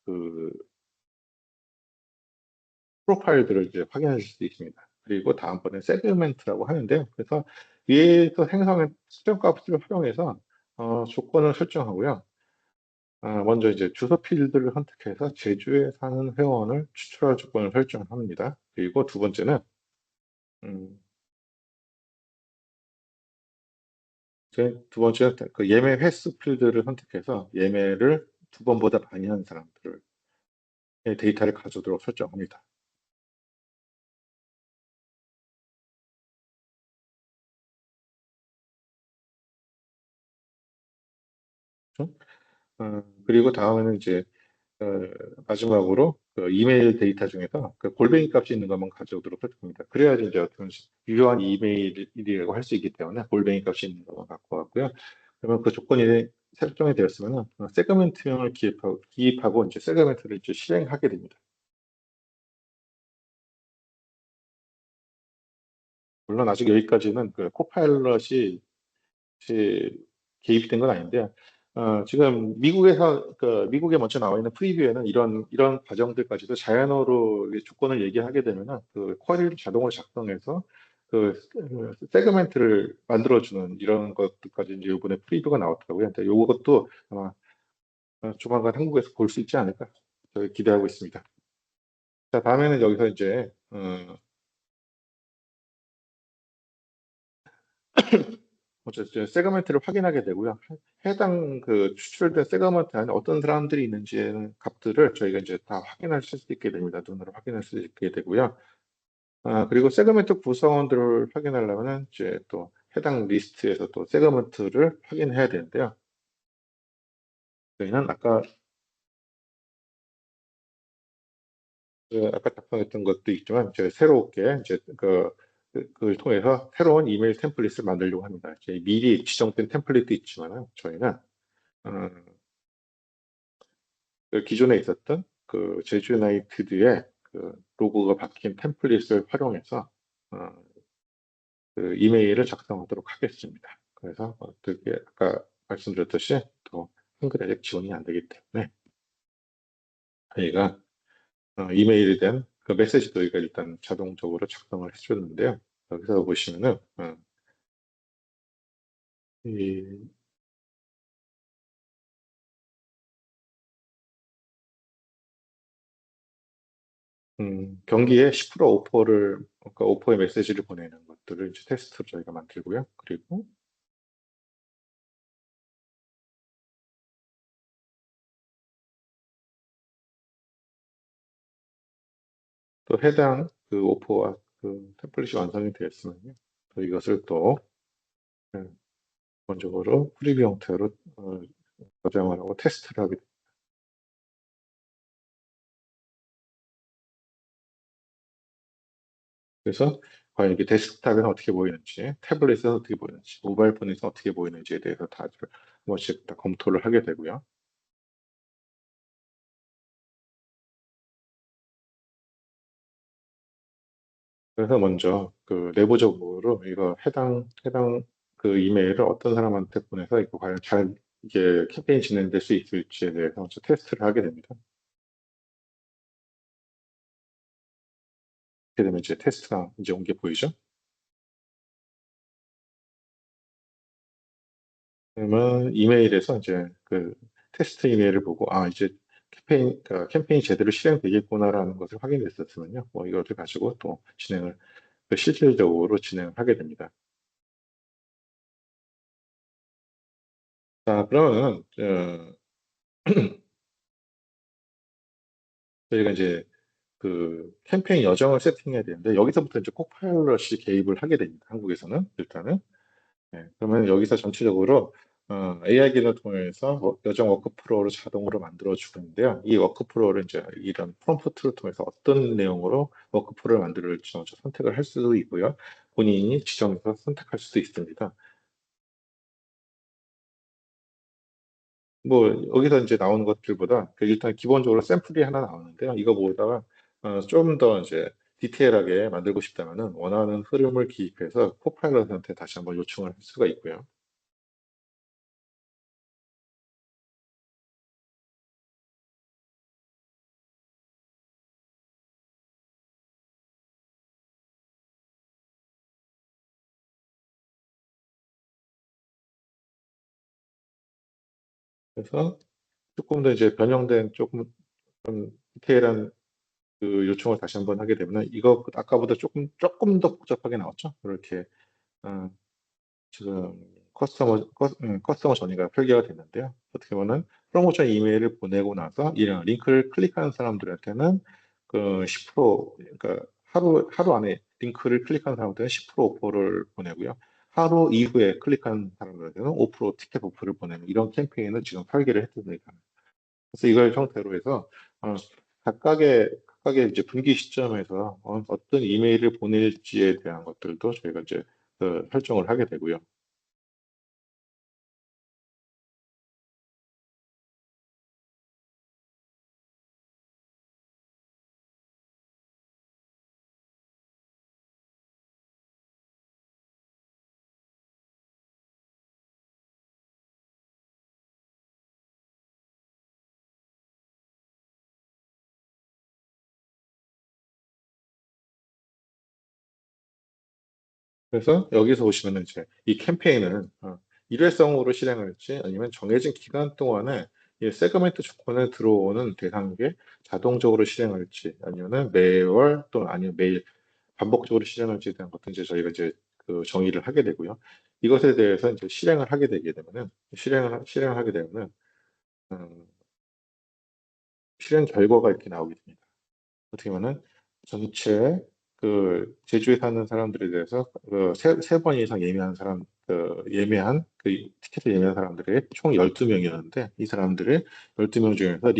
그 프로파일들을 이제 확인하실 수 있습니다. 그리고 다음번에 세그멘트라고 하는데요. 그래서 위에서 생성한 측정값을 활용해서 조건을 설정하고요. 먼저 이제 주소 필드를 선택해서 제주에 사는 회원을 추출할 조건을 설정합니다. 그리고 두 번째는 음, 예매 횟수 필드를 선택해서 예매를 두 번보다 많이 한 사람들의 데이터를 가져오도록 설정합니다. 그렇죠? 그리고 다음에는 이제 어, 마지막으로 이메일 데이터 중에서 골뱅이 값이 있는 것만 가져오도록 설정합니다. 그래야지 이제 어떤 유효한 이메일이라고 할 수 있기 때문에 골뱅이 값이 있는 것만 갖고 왔고요. 그러면 그 조건이 설정이 되었으면 세그멘트명을 기입하고 이제 세그멘트를 이제 실행하게 됩니다. 물론 아직 여기까지는 코파일럿이 개입된 건 아닌데, 지금 미국에 먼저 나와 있는 프리뷰에는 이런 과정들까지도 자연어로 조건을 얘기하게 되면은 쿼리를 자동으로 작성해서 세그멘트를 만들어주는 이런 것들까지 이제 이번에 프리뷰가 나왔더라고요. 근데 이것도 아마 조만간 한국에서 볼 수 있지 않을까 저희 기대하고 있습니다. 자, 다음에는 여기서 이제 어쨌든 세그멘트를 확인하게 되고요. 해당 추출된 세그멘트 안에 어떤 사람들이 있는지의 값들을 저희가 이제 다 확인할 수 있게 됩니다. 눈으로 확인할 수 있게 되고요. 그리고 세그멘트 구성원들을 확인하려면 이제 또 해당 리스트에서 또 세그멘트를 확인해야 되는데요. 저희는 아까 작성했던 것도 있지만 이제 새롭게 이제 그걸 통해서 새로운 이메일 템플릿을 만들려고 합니다. 이제 미리 지정된 템플릿도 있지만 저희는 어, 그 기존에 있었던 그 제주 유나이티드의 그 로고가 박힌 템플릿을 활용해서 그 이메일을 작성하도록 하겠습니다. 그래서 어떻게 아까 말씀드렸듯이 또 한글에 지원이 안 되기 때문에 저희가 이메일에 대한 그 메시지도 저희가 일단 자동적으로 작성을 해주는데요. 여기서 보시면은 이 경기에 10% 오퍼를 그러니까 오퍼의 메시지를 보내는 것들을 이제 테스트로 저희가 만들고요. 그리고 또 해당 그 오퍼와 그 템플릿이 완성이 되었으면요. 또 이것을 또 음, 기본적으로 프리뷰 형태로 저장을 하고 테스트를 하게 됩니다. 그래서 과연 이게 데스크탑에는 어떻게 보이는지, 태블릿에서 어떻게 보이는지, 모바일 폰에서 어떻게 보이는지에 대해서 다한 번씩 다 검토를 하게 되고요. 그래서 먼저 그 내부적으로 이거 해당 그 이메일을 어떤 사람한테 보내서 이거 과연 잘 이게 캠페인이 진행될 수 있을지에 대해서 먼저 테스트를 하게 됩니다. 이렇게 되면 이제 테스트가 이제 온 게 보이죠? 그러면 이메일에서 이제 그 테스트 이메일을 보고 아 이제 캠페인이 제대로 실행되겠구나라는 것을 확인했었으면요. 뭐 이것을 가지고 또 진행을 그 실질적으로 진행을 하게 됩니다. 자, 그러면 저희가 이제 그 캠페인 여정을 세팅해야 되는데 여기서부터 이제 코파일럿이 개입을 하게 됩니다. 한국에서는 일단은. 네, 그러면 여기서 전체적으로 AI 기능을 통해서 여정 워크프로우를 자동으로 만들어 주는데요. 이 워크프로우를 이제 이런 프롬프트를 통해서 어떤 내용으로 워크프로우를 만들지 먼저 선택을 할 수도 있고요. 본인이 지정해서 선택할 수도 있습니다. 뭐 여기서 이제 나오는 것들보다 그 일단 기본적으로 샘플이 하나 나오는데요. 이거 보다가 좀 더 이제 디테일하게 만들고 싶다면은 원하는 흐름을 기입해서 코파일럿한테 다시 한번 요청을 할 수가 있고요. 그래서 조금 더 이제 변형된 조금 좀 디테일한 그 요청을 다시 한번 하게 되면은 이거 아까보다 조금 더 복잡하게 나왔죠. 그렇게 어, 지금 커스터머 전이가 설계가 됐는데요. 어떻게 보면 프로모션 이메일을 보내고 나서 이런 링크를 클릭하는 사람들한테는 그 10% 그러니까 하루 안에 링크를 클릭한 사람한테는 10% 오퍼를 보내고요. 하루 이후에 클릭한 사람들한테는 5% 티켓 오퍼를 보내는 이런 캠페인을 지금 설계를 했습니다. 그래서 이걸 형태로 해서 각각의 이제 분기 시점에서 어떤 이메일을 보낼지에 대한 것들도 저희가 이제 설정을 하게 되고요. 그래서 여기서 보시면은 이제 이 캠페인은 일회성으로 실행할지 아니면 정해진 기간 동안에 이 세그멘트 조건에 들어오는 대상에게 자동적으로 실행할지 아니면은 매월 또는 아니면 매일 반복적으로 실행할지에 대한 것도 이제 저희가 이제 그 정의를 하게 되고요. 이것에 대해서 이제 실행을 하게 되면은 음, 실행 결과가 이렇게 나오게 됩니다. 어떻게 보면은 전체 그 제주에 사는 사람들에 대해서 세 번 이상 예매한 그 티켓을 예매한 사람들의 총 12명이었는데 이 사람들의 12명 중에서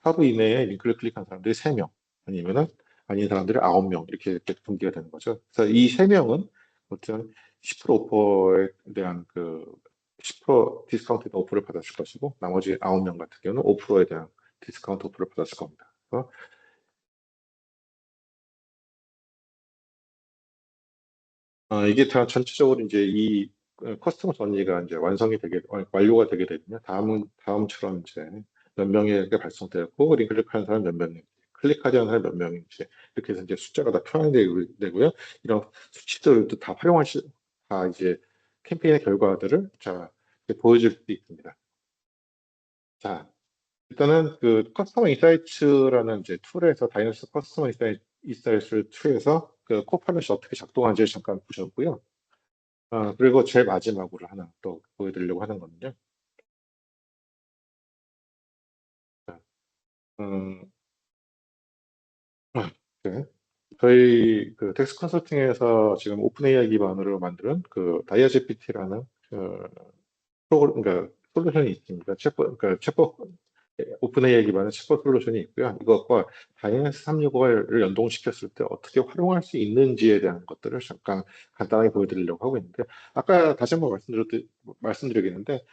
하루 이내에 링크를 클릭한 사람들이 3명 아니면은 아닌 사람들이 9명 이렇게 분기가 되는 거죠. 그래서 이 3명은 어떤 10% 오퍼에 대한 그 10% 디스카운트 오프를 받았을 것이고 나머지 9명 같은 경우는 5%에 대한 디스카운트 오프를 받았을 겁니다. 그래서 이게 다 전체적으로 이제 이 커스터머 전이가 이제 완성이 되게 완료가 되게 되면요. 다음처럼 이제 몇 명에게 발송되고 클릭하는 사람 몇 명인지, 클릭하지 않은 사람 몇 명인지 이렇게 해서 이제 숫자가 다 표현이 되고요. 이런 수치들도 다 활용하시 다 이제 캠페인의 결과들을 자 이렇게 보여줄 수 있습니다. 자, 일단은 그 커스터머 인사이츠라는 이제 툴에서 다이너스 커스터머 인사이츠 툴에서 그 코파일럿이 어떻게 작동하는지 잠깐 보셨고요. 그리고 제일 마지막으로 하나 또 보여드리려고 하는 거는요. 자, 음, 네. 저희 그 텍스 컨설팅에서 지금 오픈 AI 기반으로 만드는 그 다이아 GPT라는 그 프로그램, 그러니까 솔루션이 있습니다. 챗봇, 오픈 AI 기반의 챗봇 솔루션이 있고요. 이것과 다이내스 365를 연동시켰을 때 어떻게 활용할 수 있는지에 대한 것들을 잠깐 간단하게 보여드리려고 하고 있는데, 아까 다시 한번 말씀드리겠는데,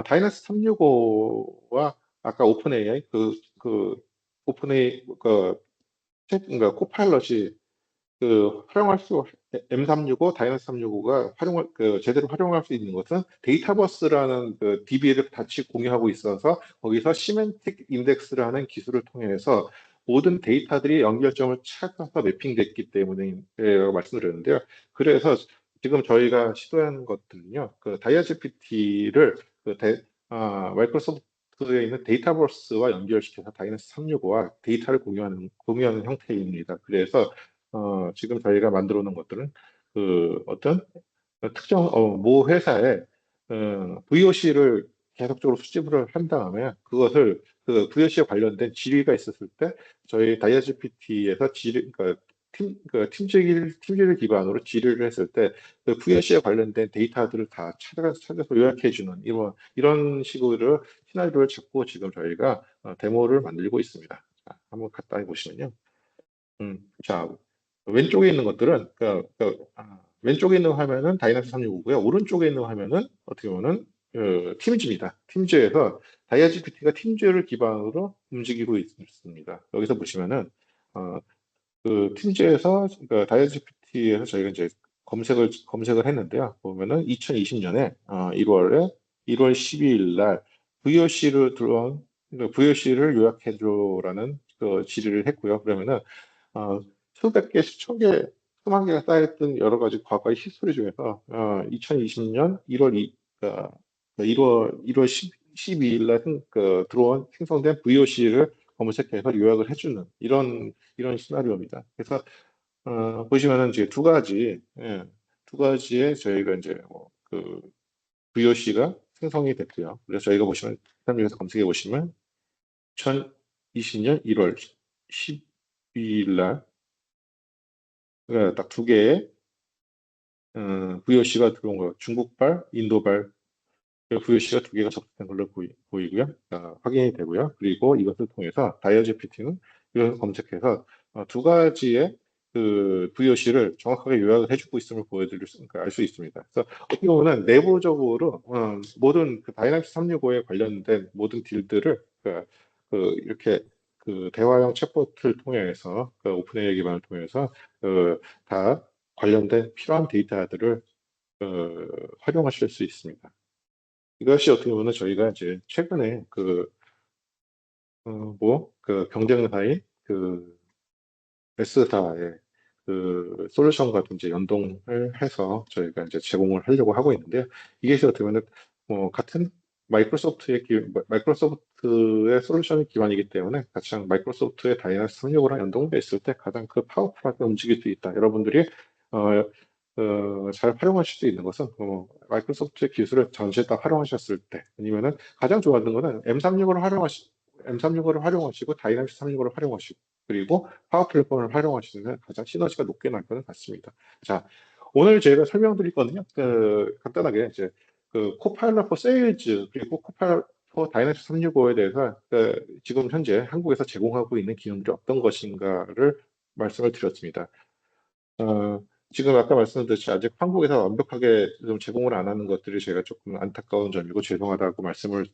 다이내스 365와 아까 오픈 AI, 오픈 AI, 그러니까 코파일럿이 활용할 수 M365 다이너스 365가 제대로 활용할 수 있는 것은 데이터버스라는 그 DB를 같이 공유하고 있어서 거기서 시멘틱 인덱스라는 기술을 통해서 모든 데이터들이 연결점을 찾아서 매핑됐기 때문에 말씀드렸는데요. 그래서 지금 저희가 시도한 것들은요, 그 다이아GPT를 마이크로소프트에 있는 데이터버스와 연결시켜서 다이너스 365와 데이터를 공유하는 형태입니다. 그래서 지금 저희가 만들어 놓은 것들은 그 어떤 특정 모 회사의 VOC를 계속적으로 수집을 한 다음에 그것을 그 VOC에 관련된 질의가 있었을 때 저희 다이아GPT에서 그러니까 팀지를 기반으로 질의를 했을 때 그 VOC에 관련된 데이터들을 다 찾아서 요약해주는 이런 식으로 시나리오를 잡고 지금 저희가 데모를 만들고 있습니다. 자, 한번 갖다 해보시면요. 자, 왼쪽에 있는 것들은, 왼쪽에 있는 화면은 다이나믹 365고요. 오른쪽에 있는 화면은 어떻게 보면 팀즈입니다. 팀즈에서 다이아GPT가 팀즈를 기반으로 움직이고 있습니다. 여기서 보시면은, 어, 그 팀즈에서, 그러니까 다이아GPT에서 저희가 이제 검색을 했는데요. 보면은 2020년에 1월 12일 날 VOC를 들어온, VOC를 요약해줘라는 그 질의를 했고요. 그러면은 어, 수백 개, 수천 개, 수만 개가 쌓여있던 여러 가지 과거의 히스토리 중에서 2020년 1월 12일 날 들어온 생성된 VOC를 검색해서 요약을 해주는 이런 시나리오입니다. 그래서 보시면은 이제 두 가지의 저희가 이제 VOC가 생성이 됐고요. 그래서 저희가 보시면 중에서 검색해 보시면 2020년 1월 12일 날 딱 두 개의 VOC가 들어온 거예요. 중국발, 인도발 VOC가 두 개가 접속된 걸로 보이고요. 확인이 되고요. 그리고 이것을 통해서 다이어GPT는 이것을 검색해서 두 가지의 그 VOC를 정확하게 요약을 해주고 있음을 그러니까 알 수 있습니다. 그래서 어떻게 보면 내부적으로 모든 그 다이나믹스 365에 관련된 모든 딜들을 이렇게 그 대화형 챗봇을 통해서 오픈 AI 기반을 통해서 다 관련된 필요한 데이터들을 활용하실 수 있습니다. 이것이 어떻게 보면 저희가 이제 최근에 경쟁사인 S사의 솔루션과 이제 연동을 해서 저희가 이제 제공을 하려고 하고 있는데요. 이게 어떻게 보면 같은 마이크로소프트의 솔루션이 기반이기 때문에 가장 마이크로소프트의 다이나믹스 365랑 연동돼 있을 때 가장 파워풀하게 움직일 수 있다. 여러분들이 어, 잘 활용하실 수 있는 것은 마이크로소프트의 기술을 전시에 딱 활용하셨을 때 아니면은 가장 좋아하는 거는 M365를 활용하시고 다이나믹스 365를 활용하시고 그리고 파워 플랫폼을 활용하시면 가장 시너지가 높게 날 것은 같습니다. 자, 오늘 제가 설명드릴 거는요. 간단하게 이제 코파일럿 포 세일즈 그리고 코파일럿 포 다이나믹스 365에 대해서 지금 현재 한국에서 제공하고 있는 기능들이 어떤 것인가를 말씀을 드렸습니다. 지금 아까 말씀드렸듯이 아직 한국에서 완벽하게 좀 제공을 안 하는 것들이 제가 조금 안타까운 점이고 죄송하다고 말씀을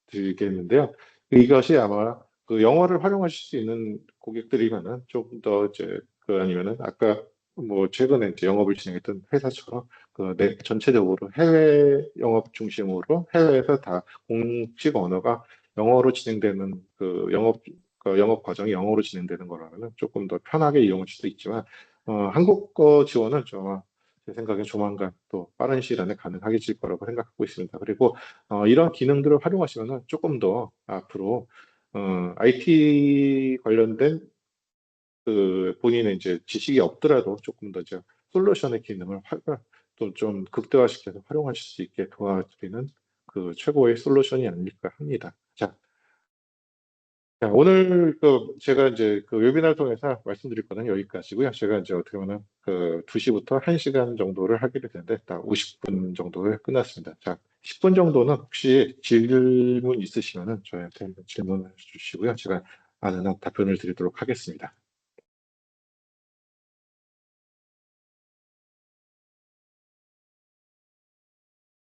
드리겠는데요. 이것이 아마 그 영어를 활용하실 수 있는 고객들이면은 조금 더 이제 그 아니면은 아까 뭐 최근에 이제 영업을 진행했던 회사처럼 전체적으로 해외 영업 중심으로 해외에서 다 공식 언어가 영어로 진행되는 그 영업 과정이 영어로 진행되는 거라면 조금 더 편하게 이용할 수도 있지만 한국어 지원은 좀 제 생각에 조만간 또 빠른 시일 안에 가능해질 거라고 생각하고 있습니다. 그리고 이런 기능들을 활용하시면 조금 더 앞으로 IT 관련된 그 본인의 이제 지식이 없더라도 조금 더 이제 솔루션의 기능을 또 좀 극대화시켜서 활용하실 수 있게 도와드리는 그 최고의 솔루션이 아닐까 합니다. 자, 오늘 그 제가 이제 그 웨비나를 통해서 말씀드릴 거는 여기까지고요. 제가 이제 어떻게 보면 그 2시부터 1시간 정도를 하기로 됐는데 딱 50분 정도에 끝났습니다. 자, 10분 정도는 혹시 질문 있으시면은 저희한테 한번 질문을 주시고요. 제가 아는 한 답변을 드리도록 하겠습니다.